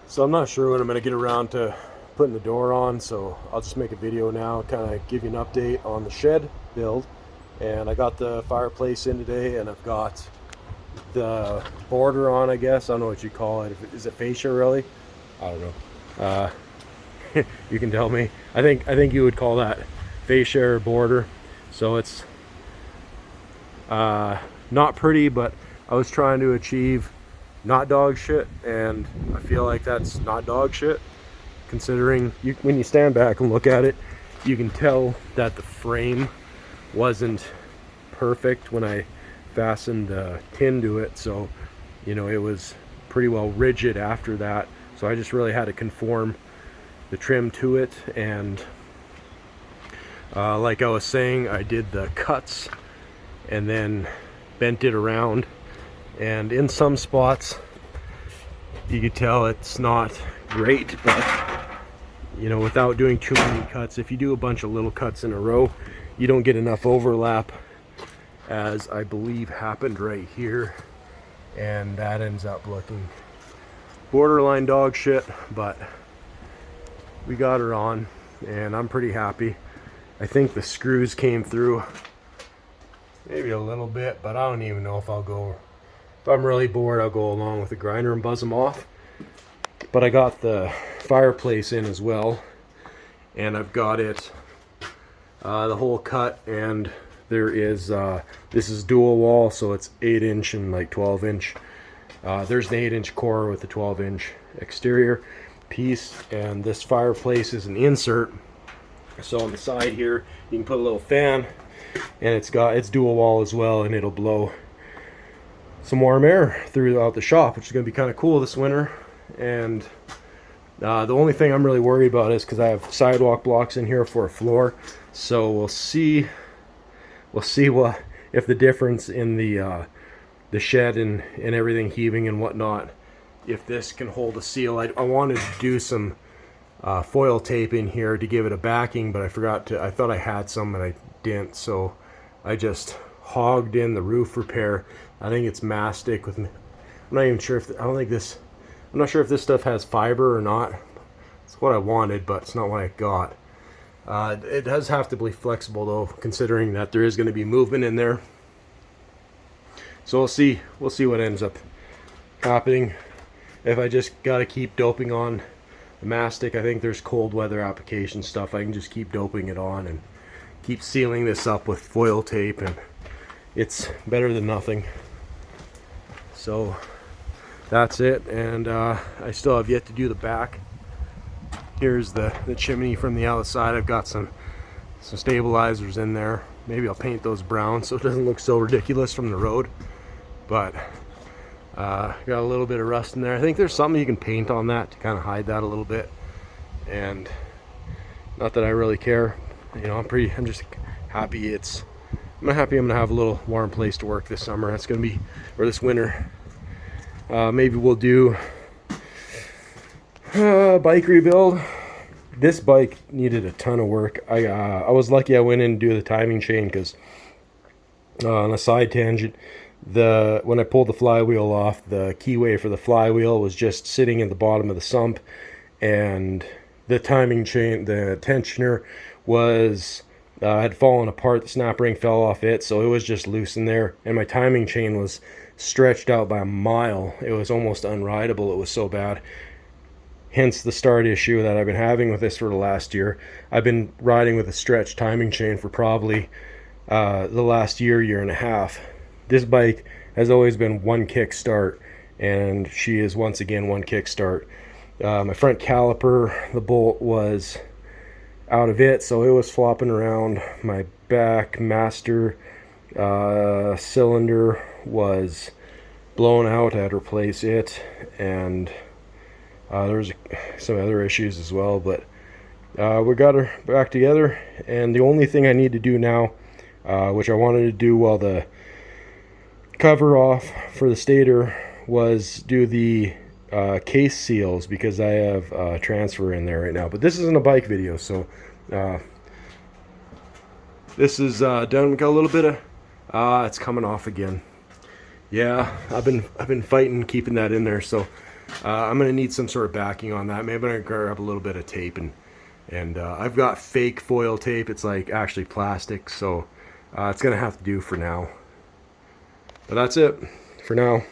So I'm not sure when I'm going to get around to putting the door on, so I'll just make a video now, kind of give you an update on the shed build. And I got the fireplace in today, and I've got the border on, I guess. I don't know what you call it. Is it fascia really? I don't know. You can tell me. I think you would call that fascia or border. So it's not pretty, but I was trying to achieve not dog shit, and I feel like that's not dog shit, considering when you stand back and look at it, you can tell that the frame wasn't perfect when I fastened the tin to it. So you know, it was pretty well rigid after that, so I just really had to conform the trim to it. And like I was saying, I did the cuts and then bent it around, and in some spots you can tell it's not great, but you know, without doing too many cuts, if you do a bunch of little cuts in a row, you don't get enough overlap, as I believe happened right here, and that ends up looking borderline dog shit. But we got her on and I'm pretty happy. I think the screws came through maybe a little bit, but I don't even know if I'll go. If I'm really bored, I'll go along with the grinder and buzz them off. But I got the fireplace in as well, and I've got it the whole cut, and there is this is dual wall, so it's 8-inch and like 12-inch. There's the 8-inch core with the 12-inch exterior piece, and this fireplace is an insert. So on the side here you can put a little fan, and it's dual wall as well, and it'll blow some warm air throughout the shop, which is going to be kind of cool this winter. And the only thing I'm really worried about is because I have sidewalk blocks in here for a floor, so we'll see what if the difference in the shed and everything heaving and whatnot, if this can hold a seal. I wanted to do some foil tape in here to give it a backing, but I forgot to. I thought I had some and I didn't, so I just hogged in the roof repair. I think it's mastic with. I'm not even sure if I don't think this. I'm not sure if this stuff has fiber or not. It's what I wanted, but it's not what I got. It does have to be flexible though, considering that there is going to be movement in there. So we'll see what ends up happening. If I just got to keep doping on the mastic, I think there's cold weather application stuff. I can just keep doping it on and keep sealing this up with foil tape, and it's better than nothing. So that's it, and I still have yet to do the back. Here's the chimney from the outside. I've got some stabilizers in there. Maybe I'll paint those brown so it doesn't look so ridiculous from the road. But got a little bit of rust in there. I think there's something you can paint on that to kind of hide that a little bit. And not that I really care. You know, I'm just happy I'm happy I'm gonna have a little warm place to work this summer. That's gonna be, or this winter. Maybe we'll do bike rebuild. This bike needed a ton of work. I was lucky I went in and do the timing chain, because on a side tangent, when I pulled the flywheel off, the keyway for the flywheel was just sitting in the bottom of the sump, and the timing chain, the tensioner was had fallen apart. The snap ring fell off it, so it was just loose in there, and my timing chain was stretched out by a mile. It was almost unrideable. It was so bad. Hence the start issue that I've been having with this for the last year. I've been riding with a stretched timing chain for probably the last year and a half. This bike has always been one kick start, and she is once again one kick start. My front caliper, the bolt was out of it, so it was flopping around. My back master cylinder was blown out. I had to replace it, and there's some other issues as well, but we got her back together. And the only thing I need to do now, which I wanted to do while the cover off for the stator, was do the case seals, because I have transfer in there right now. But this isn't a bike video, so this is done. We got a little bit of it's coming off again. Yeah, I've been fighting keeping that in there, so I'm gonna need some sort of backing on that. Maybe I'm gonna grab a little bit of tape, and I've got fake foil tape. It's like actually plastic, so it's gonna have to do for now. But that's it for now.